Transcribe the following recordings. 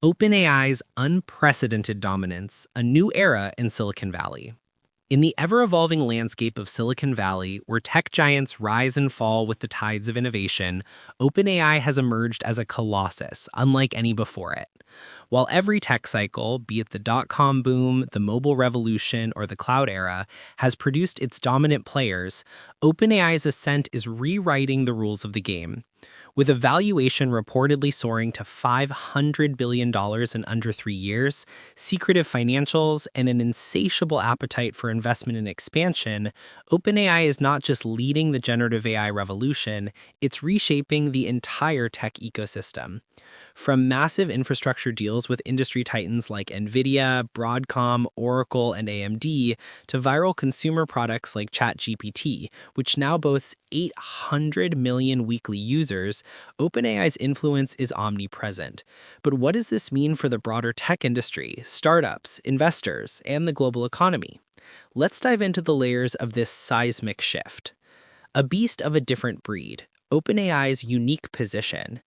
OpenAI's unprecedented dominance, a new era in Silicon Valley. In the ever-evolving landscape of Silicon Valley, where tech giants rise and fall with the tides of innovation, OpenAI has emerged as a colossus, unlike any before it. While every tech cycle, be it the dot-com boom, the mobile revolution, or the cloud era, has produced its dominant players, OpenAI's ascent is rewriting the rules of the game. With a valuation reportedly soaring to $500 billion in under 3 years, secretive financials, and an insatiable appetite for investment and expansion, OpenAI is not just leading the generative AI revolution, it's reshaping the entire tech ecosystem. From massive infrastructure deals with industry titans like NVIDIA, Broadcom, Oracle, and AMD, to viral consumer products like ChatGPT, which now boasts 800 million weekly users, OpenAI's influence is omnipresent. But what does this mean for the broader tech industry, startups, investors, and the global economy? Let's dive into the layers of this seismic shift. A beast of a different breed, OpenAI's unique position.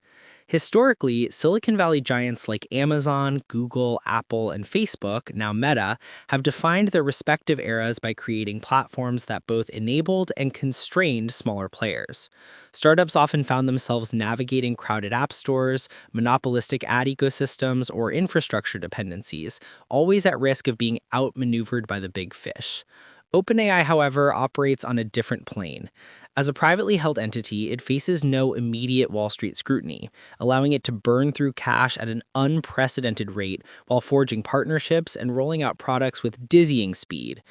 Historically, Silicon Valley giants like Amazon, Google, Apple, and Facebook, now Meta, have defined their respective eras by creating platforms that both enabled and constrained smaller players. Startups often found themselves navigating crowded app stores, monopolistic ad ecosystems, or infrastructure dependencies, always at risk of being outmaneuvered by the big fish. OpenAI, however, operates on a different plane. As a privately held entity, it faces no immediate Wall Street scrutiny, allowing it to burn through cash at an unprecedented rate while forging partnerships and rolling out products with dizzying speed.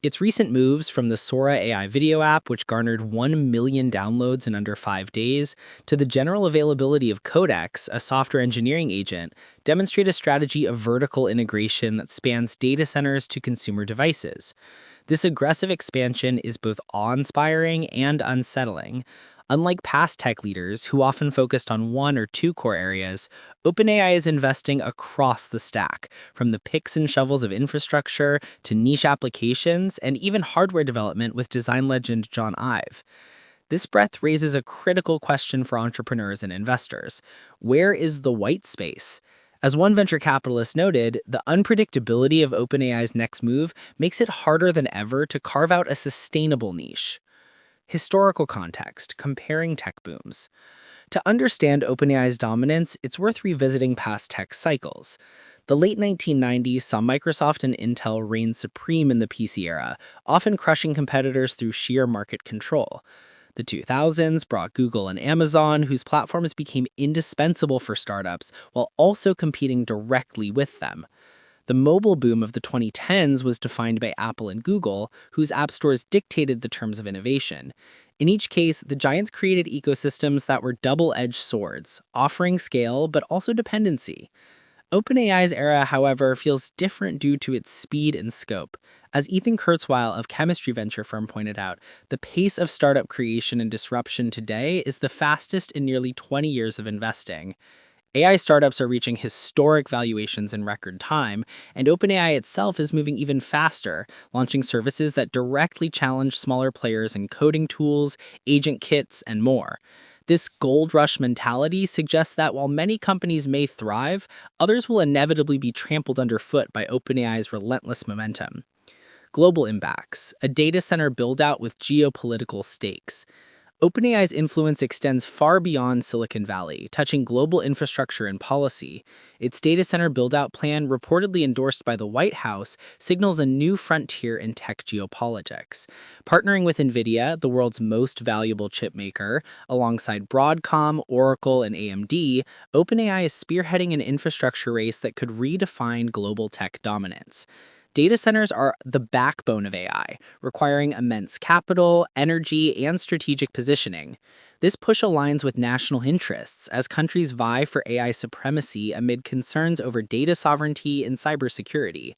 Its recent moves, from the Sora AI video app, which garnered 1 million downloads in under 5 days, to the general availability of Codex, a software engineering agent, demonstrate a strategy of vertical integration that spans data centers to consumer devices. This aggressive expansion is both awe-inspiring and unsettling. Unlike past tech leaders, who often focused on one or two core areas, OpenAI is investing across the stack, from the picks and shovels of infrastructure to niche applications and even hardware development with design legend John Ive. This breadth raises a critical question for entrepreneurs and investors. Where is the white space? As one venture capitalist noted, the unpredictability of OpenAI's next move makes it harder than ever to carve out a sustainable niche. Historical context, comparing tech booms. To understand OpenAI's dominance, it's worth revisiting past tech cycles. The late 1990s saw Microsoft and Intel reign supreme in the PC era, often crushing competitors through sheer market control. The 2000s brought Google and Amazon, whose platforms became indispensable for startups while also competing directly with them. The mobile boom of the 2010s was defined by Apple and Google, whose app stores dictated the terms of innovation. In each case, the giants created ecosystems that were double-edged swords, offering scale but also dependency. OpenAI's era, however, feels different due to its speed and scope. As Ethan Kurzweil of chemistry venture firm pointed out, the pace of startup creation and disruption today is the fastest in nearly 20 years of investing. AI startups are reaching historic valuations in record time, and OpenAI itself is moving even faster, launching services that directly challenge smaller players in coding tools, agent kits, and more. This gold rush mentality suggests that while many companies may thrive, others will inevitably be trampled underfoot by OpenAI's relentless momentum. Global impacts, a data center build-out with geopolitical stakes. OpenAI's influence extends far beyond Silicon Valley, touching global infrastructure and policy. Its data center build-out plan, reportedly endorsed by the White House, signals a new frontier in tech geopolitics. Partnering with NVIDIA, the world's most valuable chip maker, alongside Broadcom, Oracle, and AMD, OpenAI is spearheading an infrastructure race that could redefine global tech dominance. Data centers are the backbone of AI, requiring immense capital, energy, and strategic positioning. This push aligns with national interests as countries vie for AI supremacy amid concerns over data sovereignty and cybersecurity.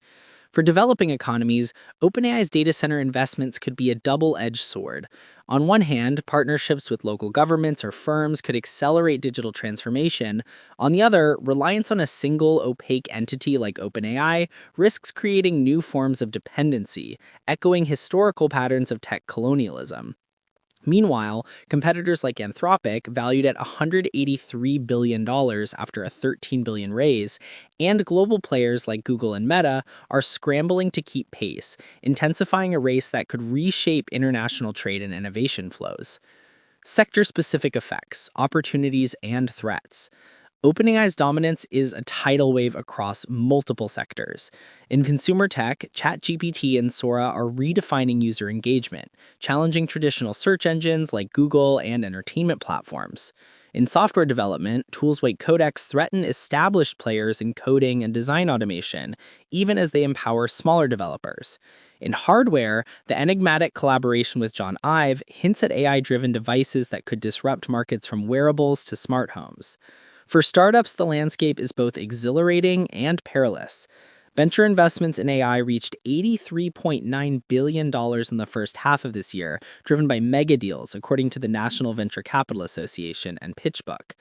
For developing economies, OpenAI's data center investments could be a double-edged sword. On one hand, partnerships with local governments or firms could accelerate digital transformation. On the other, reliance on a single opaque entity like OpenAI risks creating new forms of dependency, echoing historical patterns of tech colonialism. Meanwhile, competitors like Anthropic, valued at $183 billion after a $13 billion raise, and global players like Google and Meta are scrambling to keep pace, intensifying a race that could reshape international trade and innovation flows. Sector-specific effects, opportunities, and threats. OpenAI's dominance is a tidal wave across multiple sectors. In consumer tech, ChatGPT and Sora are redefining user engagement, challenging traditional search engines like Google and entertainment platforms. In software development, tools like Codex threaten established players in coding and design automation, even as they empower smaller developers. In hardware, the enigmatic collaboration with John Ive hints at AI-driven devices that could disrupt markets from wearables to smart homes. For startups, the landscape is both exhilarating and perilous. Venture investments in AI reached $83.9 billion in the first half of this year, driven by mega deals, according to the National Venture Capital Association and PitchBook.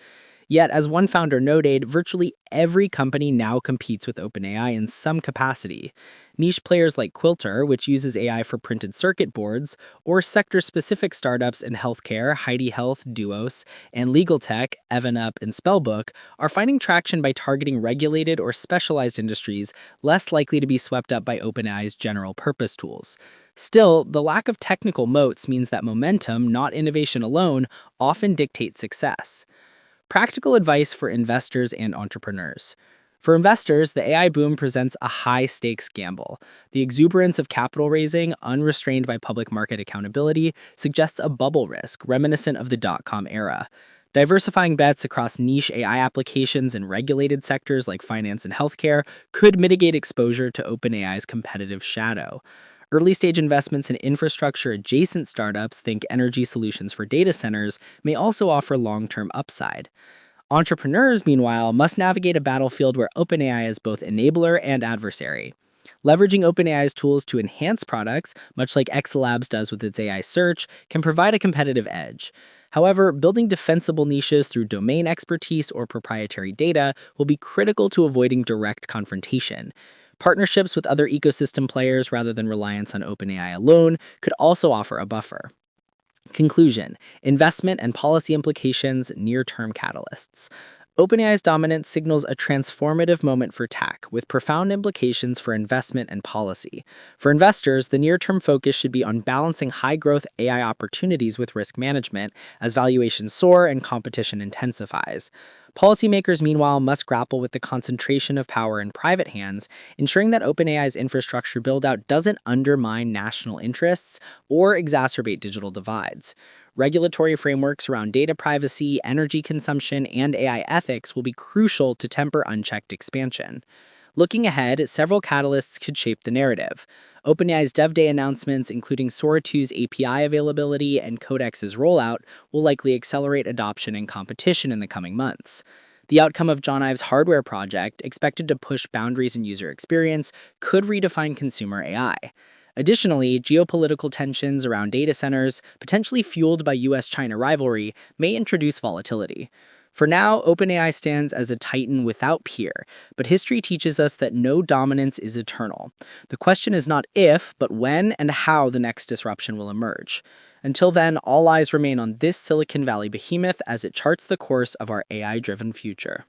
Yet, as one founder noted, virtually every company now competes with OpenAI in some capacity. Niche players like Quilter, which uses AI for printed circuit boards, or sector-specific startups in healthcare, Heidi Health, Duos, and legal tech, Evanup and Spellbook, are finding traction by targeting regulated or specialized industries less likely to be swept up by OpenAI's general-purpose tools. Still, the lack of technical moats means that momentum, not innovation alone, often dictates success. Practical advice for investors and entrepreneurs. For investors, the AI boom presents a high-stakes gamble. The exuberance of capital raising, unrestrained by public market accountability, suggests a bubble risk reminiscent of the dot-com era. Diversifying bets across niche AI applications in regulated sectors like finance and healthcare could mitigate exposure to OpenAI's competitive shadow. Early-stage investments in infrastructure-adjacent startups, think energy solutions for data centers, may also offer long-term upside. Entrepreneurs, meanwhile, must navigate a battlefield where OpenAI is both enabler and adversary. Leveraging OpenAI's tools to enhance products, much like XLabs does with its AI search, can provide a competitive edge. However, building defensible niches through domain expertise or proprietary data will be critical to avoiding direct confrontation. Partnerships with other ecosystem players rather than reliance on OpenAI alone could also offer a buffer. Conclusion: investment and policy implications, near-term catalysts. OpenAI's dominance signals a transformative moment for tech, with profound implications for investment and policy. For investors, the near-term focus should be on balancing high-growth AI opportunities with risk management as valuations soar and competition intensifies. Policymakers, meanwhile, must grapple with the concentration of power in private hands, ensuring that OpenAI's infrastructure build-out doesn't undermine national interests or exacerbate digital divides. Regulatory frameworks around data privacy, energy consumption, and AI ethics will be crucial to temper unchecked expansion. Looking ahead, several catalysts could shape the narrative. OpenAI's Dev Day announcements, including Sora 2's API availability and Codex's rollout, will likely accelerate adoption and competition in the coming months. The outcome of John Ive's hardware project, expected to push boundaries in user experience, could redefine consumer AI. Additionally, geopolitical tensions around data centers, potentially fueled by US-China rivalry, may introduce volatility. For now, OpenAI stands as a titan without peer, but history teaches us that no dominance is eternal. The question is not if, but when and how the next disruption will emerge. Until then, all eyes remain on this Silicon Valley behemoth as it charts the course of our AI-driven future.